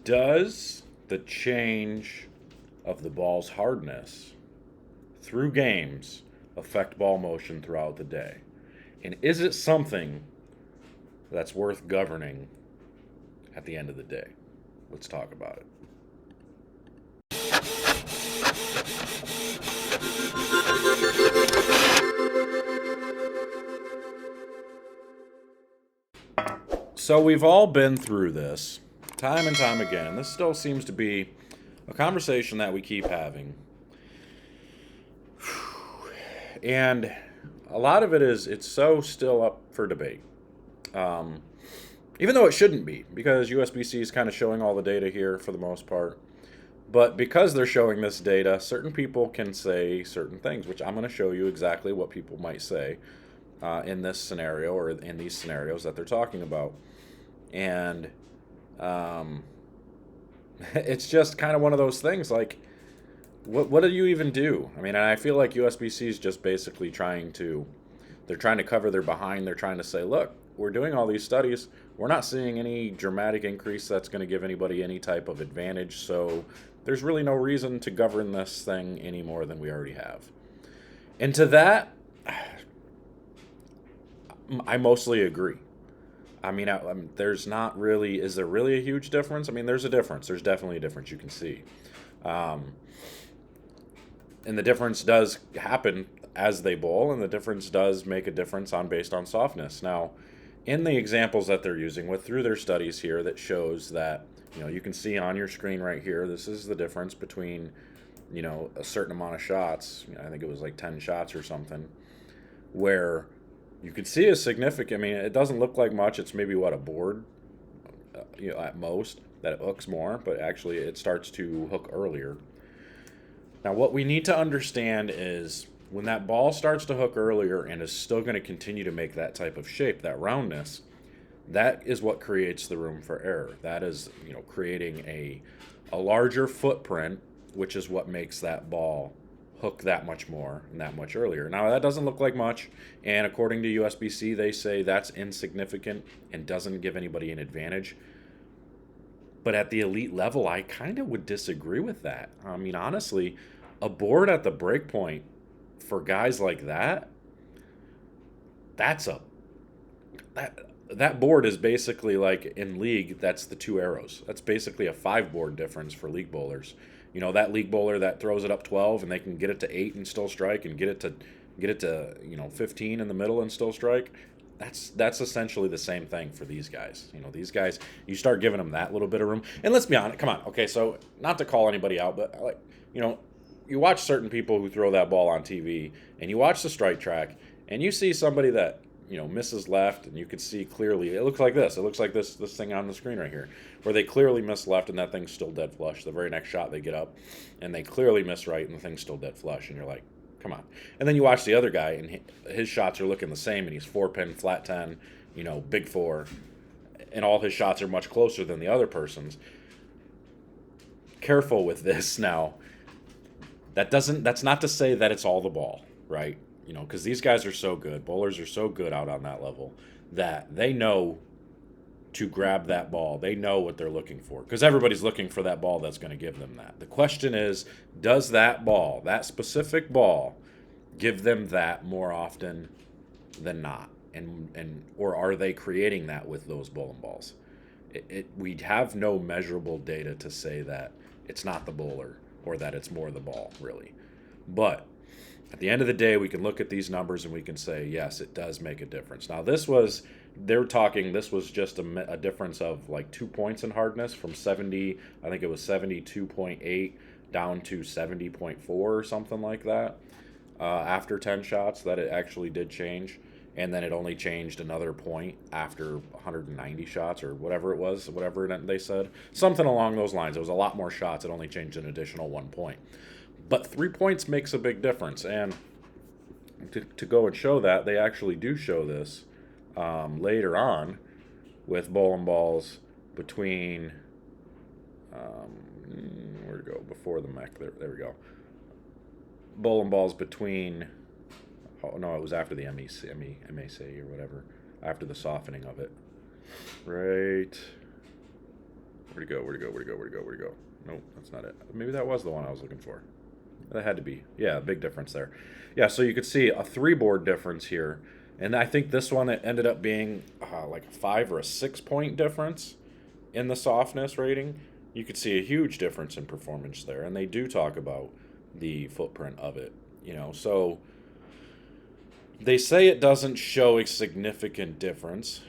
Does the change of the ball's hardness through games affect ball motion throughout the day? And is it something that's worth governing at the end of the day? Let's talk about it. So we've all been through this time and time again, and this still seems to be a conversation that we keep having. And a lot of it is it's so still up for debate. Um, Even though it shouldn't be, because USBC is kind of showing all the data here for the most part. But because they're showing this data, certain people can say certain things, which I'm going to show you exactly what people might say in this scenario or in these scenarios that they're talking about. And um, it's just kind of one of those things like, what do you even do? I mean, I feel like USBC is just basically they're trying to cover their behind. They're trying to say, look, we're doing all these studies. We're not seeing any dramatic increase that's going to give anybody any type of advantage. So there's really no reason to govern this thing any more than we already have. And to that, I mostly agree. There's not really, is there really a huge difference? I mean, there's a difference. There's definitely a difference you can see. Um, and the difference does happen as they bowl, and the difference does make a difference on based on softness. Now, in the examples that they're using with through their studies here, that shows that you can see on your screen right here. This is the difference between a certain amount of shots. I think it was like 10 shots or something, where you can see a significant. I mean, it doesn't look like much. It's maybe what a board, at most that it hooks more, but actually it starts to hook earlier. Now, what we need to understand is when that ball starts to hook earlier and is still going to continue to make that type of shape, that roundness, that is what creates the room for error. That is, creating a larger footprint, which is what makes that ball hook that much more and that much earlier. Now, that doesn't look like much, and according to USBC, they say that's insignificant and doesn't give anybody an advantage. But at the elite level, I kind of would disagree with that. I mean, honestly, a board at the break point for guys like that's a that that board is basically like in league. That's the two arrows. That's basically a 5 board difference for league bowlers. That league bowler that throws it up 12 and they can get it to 8 and still strike, and get it to 15 in the middle and still strike. That's essentially the same thing for these guys. These guys, you start giving them that little bit of room. And let's be honest, come on, okay, so not to call anybody out, but you watch certain people who throw that ball on TV, and you watch the strike track, and you see somebody that misses left, and you can see clearly it looks like this. It looks like this thing on the screen right here, where they clearly miss left, and that thing's still dead flush. The very next shot they get up, and they clearly miss right, and the thing's still dead flush, and you're like, come on. And then you watch the other guy, and his shots are looking the same, and he's 4-pin, flat 10, big 4, and all his shots are much closer than the other person's. Careful with this now. That's not to say that it's all the ball, right? Because these guys are so good. Bowlers are so good out on that level that they know to grab that ball. They know what they're looking for, because everybody's looking for that ball that's going to give them that. The question is, does that ball, that specific ball, give them that more often than not? And or are they creating that with those bowling balls? We have no measurable data to say that it's not the bowler or that it's more the ball, really. But at the end of the day, we can look at these numbers and we can say, yes, it does make a difference. Now, this was just a difference of like 2 points in hardness from 70, I think it was 72.8 down to 70.4 or something like that. After 10 shots, that it actually did change. And then it only changed another point after 190 shots or whatever it was, whatever they said. Something along those lines. It was a lot more shots. It only changed an additional 1 point. But 3 points makes a big difference. And to go and show that, they actually do show this later on with bowling balls between, where'd it go? Before the mech. There we go. Bowling balls between, oh no, it was after the MAC or whatever, after the softening of it. Right Where'd it go? Where'd it go? Where'd it go? Where'd it go? Where'd it go? Nope, that's not it. Maybe that was the one I was looking for. That had to be. Yeah, big difference there. Yeah, so you could see a 3 board difference here. And I think this one, it ended up being like a 5 or a 6 point difference in the softness rating. You could see a huge difference in performance there. And they do talk about the footprint of it, So they say it doesn't show a significant difference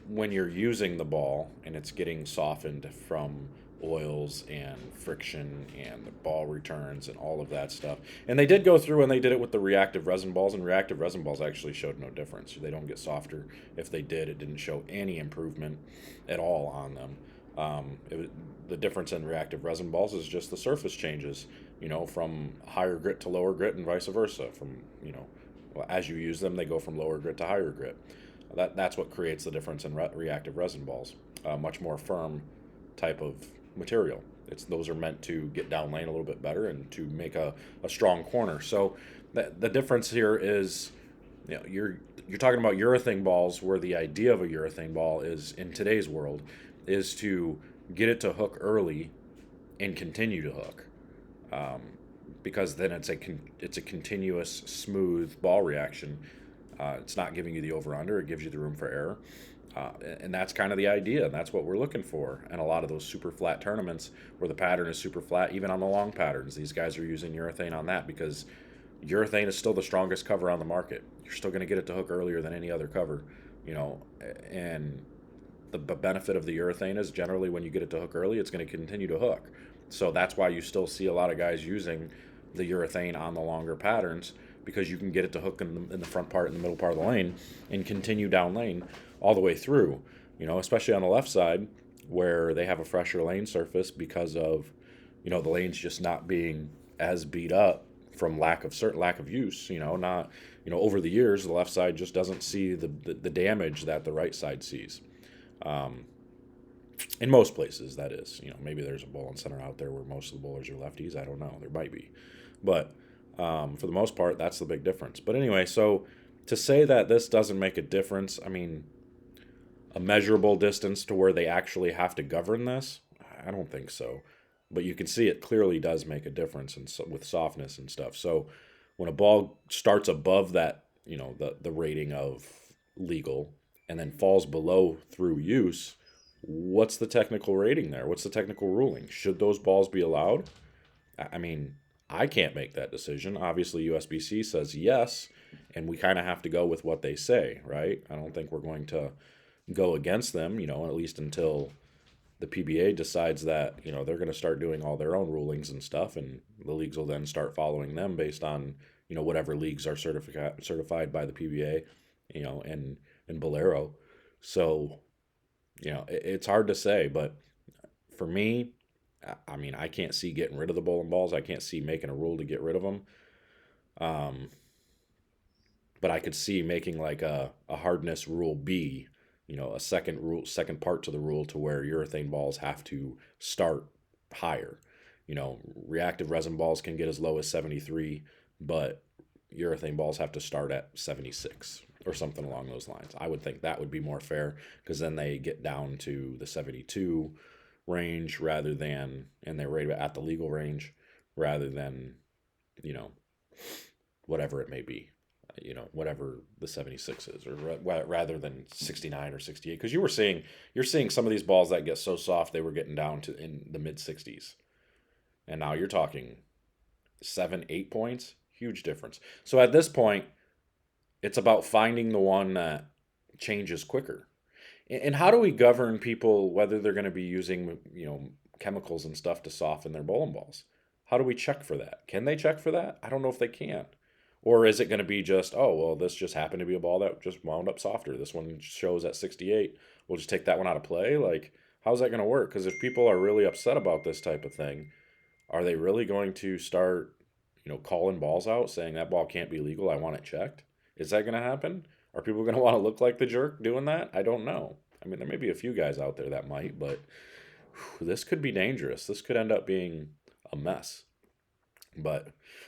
when you're using the ball and it's getting softened from oils and friction and the ball returns and all of that stuff. And they did go through and they did it with the reactive resin balls, and reactive resin balls actually showed no difference. They don't get softer. If they did, it didn't show any improvement at all on them. The difference in reactive resin balls is just the surface changes, from higher grit to lower grit and vice versa. As you use them, they go from lower grit to higher grit. That's what creates the difference in reactive resin balls. Much more firm type of material. Those are meant to get down lane a little bit better and to make a strong corner. So the difference here is, you're talking about urethane balls, where the idea of a urethane ball is, in today's world, is to get it to hook early and continue to hook, because then it's a continuous smooth ball reaction. It's not giving you the over under; it gives you the room for error. And that's kind of the idea, and that's what we're looking for. And a lot of those super flat tournaments where the pattern is super flat, even on the long patterns, these guys are using urethane on that, because urethane is still the strongest cover on the market. You're still going to get it to hook earlier than any other cover, and the benefit of the urethane is, generally when you get it to hook early, it's going to continue to hook. So that's why you still see a lot of guys using the urethane on the longer patterns, because you can get it to hook in the front part, in the middle part of the lane, and continue down lane all the way through, especially on the left side, where they have a fresher lane surface because of, the lanes just not being as beat up from lack of use, not, over the years, the left side just doesn't see the damage that the right side sees. In most places, that is. Maybe there's a bowling center out there where most of the bowlers are lefties. I don't know. There might be. But for the most part, that's the big difference. But anyway, so to say that this doesn't make a difference, I mean, a measurable distance to where they actually have to govern this, I don't think so. But you can see it clearly does make a difference with softness and stuff. So when a ball starts above that, the rating of legal, and then falls below through use, what's the technical rating there? What's the technical ruling? Should those balls be allowed? I mean, I can't make that decision. Obviously, USBC says yes, and we kind of have to go with what they say, right? I don't think we're going to go against them, at least until the PBA decides that, they're going to start doing all their own rulings and stuff, and the leagues will then start following them based on, whatever leagues are certified by the PBA, and Bolero. So, it's hard to say, but for me, I mean, I can't see getting rid of the bowling balls. I can't see making a rule to get rid of them. But I could see making like a hardness rule B, a second part to the rule, to where urethane balls have to start higher. Reactive resin balls can get as low as 73, but urethane balls have to start at 76 or something along those lines. I would think that would be more fair, because then they get down to the 72 range rather than, and they're right at the legal range rather than, whatever it may be, whatever the 76 is, or rather than 69 or 68. Because you're seeing some of these balls that get so soft they were getting down to in the mid 60s, and now you're talking 7-8 points. Huge difference. So at this point, it's about finding the one that changes quicker. And how do we govern people whether they're going to be using, chemicals and stuff to soften their bowling balls? How do we check for that? Can they check for that? I don't know if they can. Or is it going to be just, oh, well, this just happened to be a ball that just wound up softer. This one shows at 68. We'll just take that one out of play. Like, how's that going to work? Because if people are really upset about this type of thing, are they really going to start, calling balls out, saying that ball can't be legal, I want it checked? Is that going to happen? Are people going to want to look like the jerk doing that? I don't know. I mean, there may be a few guys out there that might, but this could be dangerous. This could end up being a mess. But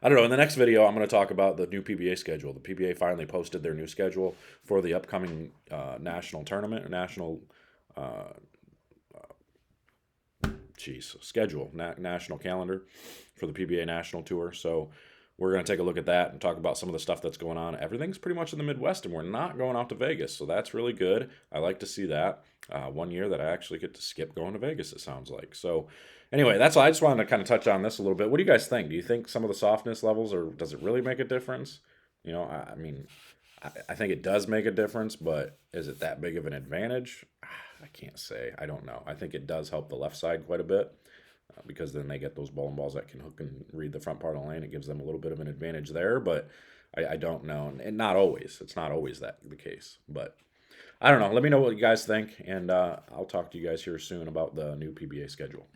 I don't know. In the next video, I'm going to talk about the new PBA schedule. The PBA finally posted their new schedule for the upcoming national tournament, national schedule, national calendar for the PBA National Tour. So we're going to take a look at that and talk about some of the stuff that's going on. Everything's pretty much in the Midwest, and we're not going out to Vegas, so that's really good. I like to see that. One year that I actually get to skip going to Vegas, it sounds like. So anyway, that's all. I just wanted to kind of touch on this a little bit. What do you guys think? Do you think some of the softness levels, or does it really make a difference? I mean, I think it does make a difference, but is it that big of an advantage? I can't say. I don't know. I think it does help the left side quite a bit because then they get those bowling balls that can hook and read the front part of the lane. It gives them a little bit of an advantage there, but I don't know. And not always. It's not always that the case. But I don't know. Let me know what you guys think, and I'll talk to you guys here soon about the new PBA schedule.